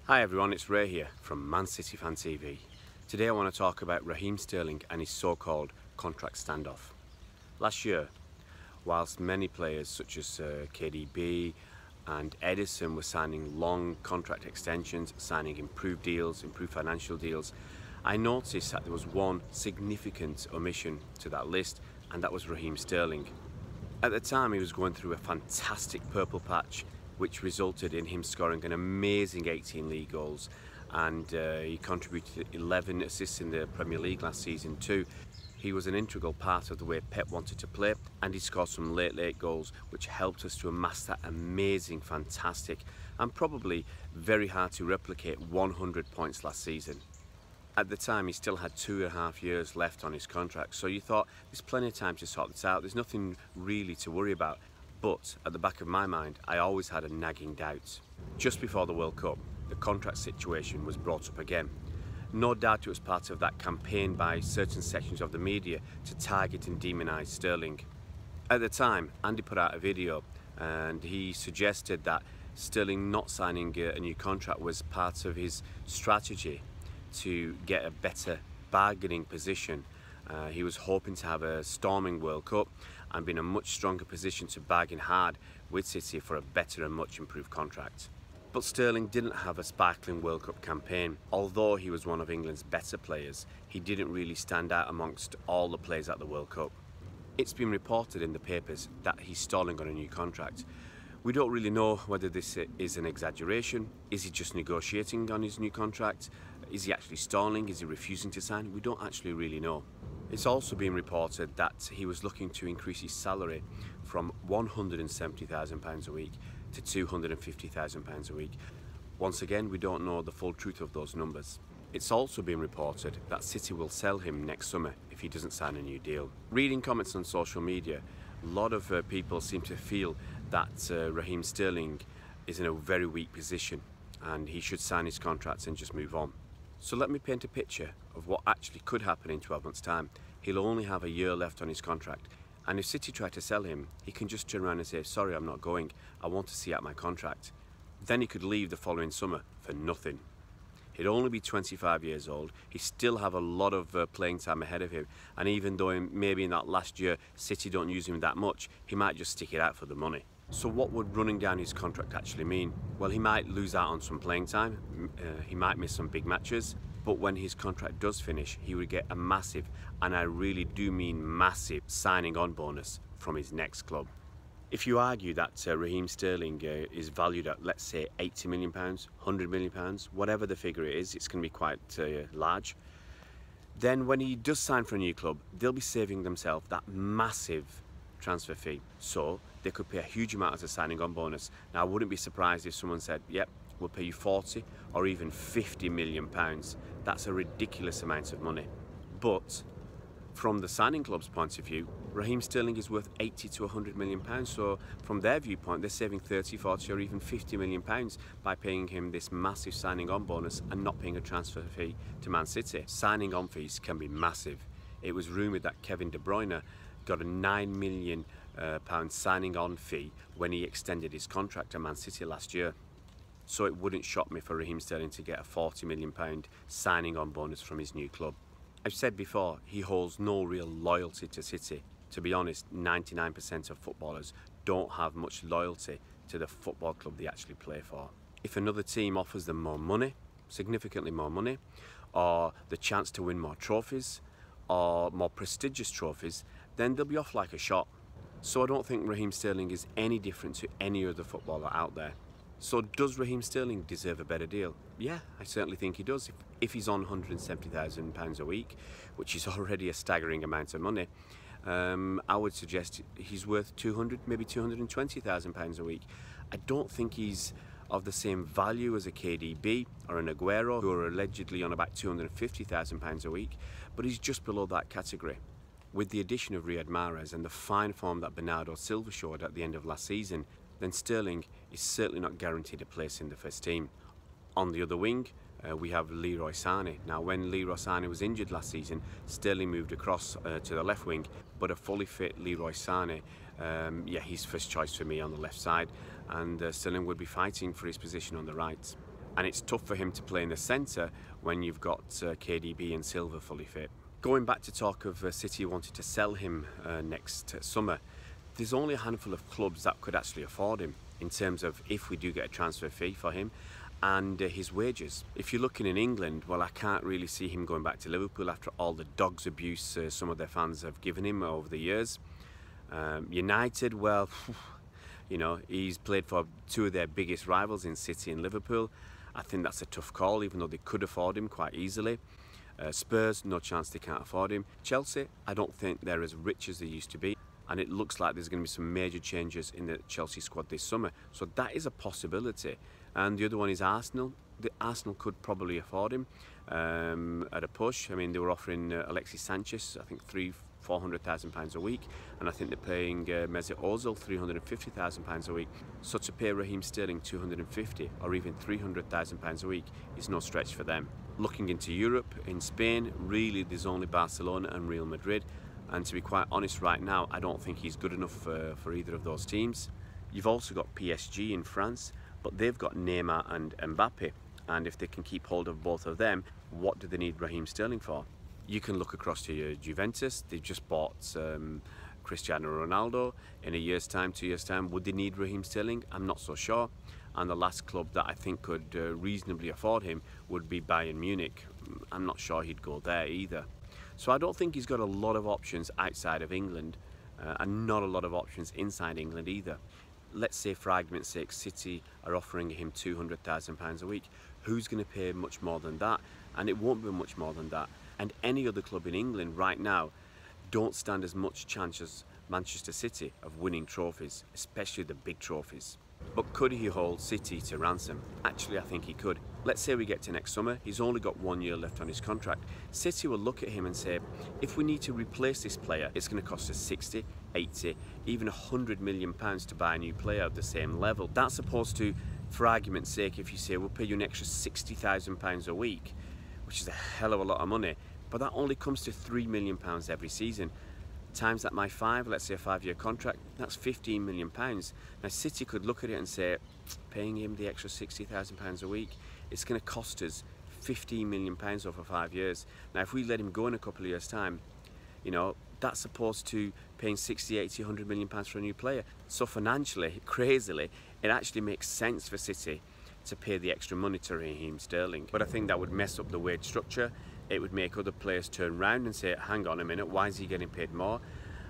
Hi everyone, it's Ray here from Man City Fan TV. Today I want to talk about Raheem Sterling and his so-called contract standoff. Last year, whilst many players such as KDB and Edison were signing long contract extensions, signing improved deals, improved financial deals, I noticed that there was one significant omission to that list, and that was Raheem Sterling. At the time, he was going through a fantastic purple patch, which resulted in him scoring an amazing 18 league goals, and he contributed 11 assists in the Premier League last season too. He was an integral part of the way Pep wanted to play, and he scored some late goals which helped us to amass that amazing, fantastic and probably very hard to replicate 100 points last season. At the time, he still had 2.5 years left on his contract, so you thought there's plenty of time to sort this out, there's nothing really to worry about. But at the back of my mind, I always had a nagging doubt. Just before the World Cup, the contract situation was brought up again. No doubt it was part of that campaign by certain sections of the media to target and demonise Sterling. At the time, Andy put out a video and he suggested that Sterling not signing a new contract was part of his strategy to get a better bargaining position. He was hoping to have a storming World Cup and be in a much stronger position to bargain hard with City for a better and much improved contract. But Sterling didn't have a sparkling World Cup campaign. Although he was one of England's better players, he didn't really stand out amongst all the players at the World Cup. It's been reported in the papers that he's stalling on a new contract. We don't really know whether this is an exaggeration. Is he just negotiating on his new contract? Is he actually stalling? Is he refusing to sign? We don't actually really know. It's also been reported that he was looking to increase his salary from £170,000 a week to £250,000 a week. Once again, we don't know the full truth of those numbers. It's also been reported that City will sell him next summer if he doesn't sign a new deal. Reading comments on social media, a lot of people seem to feel that Raheem Sterling is in a very weak position and he should sign his contracts and just move on. So let me paint a picture of what actually could happen in 12 months' time. He'll only have a year left on his contract, and if City try to sell him, he can just turn around and say, sorry, I'm not going, I want to see out my contract. Then he could leave the following summer for nothing. He'd only be 25 years old, he still have a lot of playing time ahead of him, and even though maybe in that last year City don't use him that much, he might just stick it out for the money. So what would running down his contract actually mean? Well, he might lose out on some playing time, he might miss some big matches, but when his contract does finish, he would get a massive, and I really do mean massive, signing on bonus from his next club. If you argue that Raheem Sterling is valued at, let's say, £80 million, £100 million, whatever the figure it is, it's going to be quite large. Then when he does sign for a new club, they'll be saving themselves that massive transfer fee. So they could pay a huge amount as a signing on bonus. Now I wouldn't be surprised if someone said, yep, we'll pay you 40 or even 50 million pounds. That's a ridiculous amount of money. But from the signing club's point of view, Raheem Sterling is worth 80 to 100 million pounds. So from their viewpoint, they're saving 30, 40 or even 50 million pounds by paying him this massive signing on bonus and not paying a transfer fee to Man City. Signing on fees can be massive. It was rumoured that Kevin De Bruyne got a £9 million signing on fee when he extended his contract to Man City last year. So it wouldn't shock me for Raheem Sterling to get a £40 million signing on bonus from his new club. I've said before, he holds no real loyalty to City. To be honest, 99% of footballers don't have much loyalty to the football club they actually play for. If another team offers them more money, significantly more money, or the chance to win more trophies, or more prestigious trophies, then they'll be off like a shot. So I don't think Raheem Sterling is any different to any other footballer out there. So does Raheem Sterling deserve a better deal? Yeah, I certainly think he does. If he's on £170,000 a week, which is already a staggering amount of money, I would suggest he's worth 200, maybe £220,000 a week. I don't think he's of the same value as a KDB or an Aguero, who are allegedly on about £250,000 a week, but he's just below that category. With the addition of Riyad Mahrez and the fine form that Bernardo Silva showed at the end of last season, then Sterling is certainly not guaranteed a place in the first team. On the other wing, we have Leroy Sané. Now, when Leroy Sané was injured last season, Sterling moved across to the left wing, but a fully fit Leroy Sané, he's first choice for me on the left side, and Sterling would be fighting for his position on the right. and it's tough for him to play in the centre when you've got KDB and Silva fully fit. Going back to talk of City wanting to sell him next summer, there's only a handful of clubs that could actually afford him in terms of if we do get a transfer fee for him and his wages. If you're looking in England, well, I can't really see him going back to Liverpool after all the dog's abuse some of their fans have given him over the years. United, well, you know, he's played for two of their biggest rivals in City and Liverpool. I think that's a tough call, even though they could afford him quite easily. Spurs, no chance they can't afford him. Chelsea, I don't think they're as rich as they used to be, and it looks like there's going to be some major changes in the Chelsea squad this summer, so that is a possibility. And the other one is Arsenal. The Arsenal could probably afford him at a push. I mean, they were offering Alexis Sanchez, I think £400,000 a week, and I think they're paying Mesut Ozil £350,000 a week. So to pay Raheem Sterling £250,000 or even £300,000 a week is no stretch for them. Looking into Europe, in Spain, really there's only Barcelona and Real Madrid, and to be quite honest right now, I don't think he's good enough for either of those teams. You've also got PSG in France, but they've got Neymar and Mbappe, and if they can keep hold of both of them, what do they need Raheem Sterling for? You can look across to Juventus. They've just bought Cristiano Ronaldo. In a year's time, 2 years' time, would they need Raheem Sterling? I'm not so sure. And the last club that I think could reasonably afford him would be Bayern Munich. I'm not sure he'd go there either. So I don't think he's got a lot of options outside of England, and not a lot of options inside England either. Let's say, for argument's sake, City are offering him £200,000 a week. Who's going to pay much more than that? And it won't be much more than that. And any other club in England right now don't stand as much chance as Manchester City of winning trophies, especially the big trophies. But could he hold City to ransom? Actually, I think he could. Let's say we get to next summer, he's only got 1 year left on his contract. City will look at him and say, if we need to replace this player, it's going to cost us 60, 80, even £100 million to buy a new player of the same level. That's opposed to, for argument's sake, if you say, we'll pay you an extra £60,000 a week, which is a hell of a lot of money, but that only comes to £3 million every season. Times that by 5, let's say a 5-year contract, that's £15 million. Now City could look at it and say, paying him the extra £60,000 a week, it's going to cost us £15 million over 5 years. Now if we let him go in a couple of years' time, you know, that's opposed to paying 60, 80, £100 million for a new player. So financially, crazily, it actually makes sense for City to pay the extra money to Raheem Sterling. But I think that would mess up the wage structure. It would make other players turn around and say, hang on a minute, why is he getting paid more?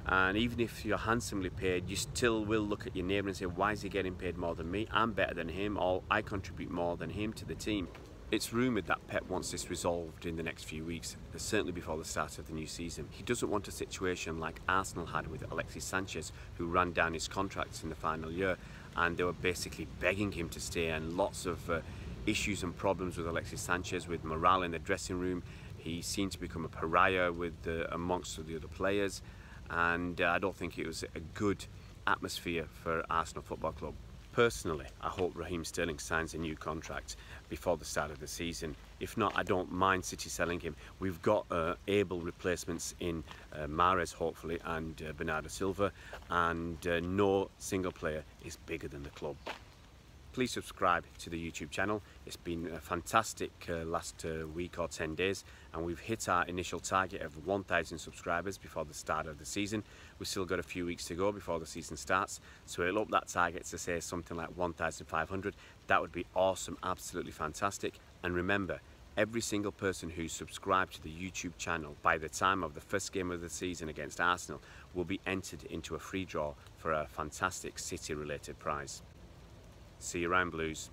And even if you're handsomely paid, you still will look at your neighbour and say, why is he getting paid more than me? I'm better than him, or I contribute more than him to the team. It's rumoured that Pep wants this resolved in the next few weeks, certainly before the start of the new season. He doesn't want a situation like Arsenal had with Alexis Sanchez, who ran down his contracts in the final year, and they were basically begging him to stay, and lots of issues and problems with Alexis Sanchez, with morale in the dressing room. He seemed to become a pariah with amongst the other players, and I don't think it was a good atmosphere for Arsenal Football Club. Personally, I hope Raheem Sterling signs a new contract before the start of the season. If not, I don't mind City selling him. We've got able replacements in Mahrez, hopefully, and Bernardo Silva, and no single player is bigger than the club. Please subscribe to the YouTube channel. It's been a fantastic last week or 10 days, and we've hit our initial target of 1,000 subscribers before the start of the season. We've still got a few weeks to go before the season starts, so we'll up that target to say something like 1,500. That would be awesome, absolutely fantastic. And remember, every single person who's subscribed to the YouTube channel by the time of the first game of the season against Arsenal will be entered into a free draw for a fantastic City related prize. See you around, Blues.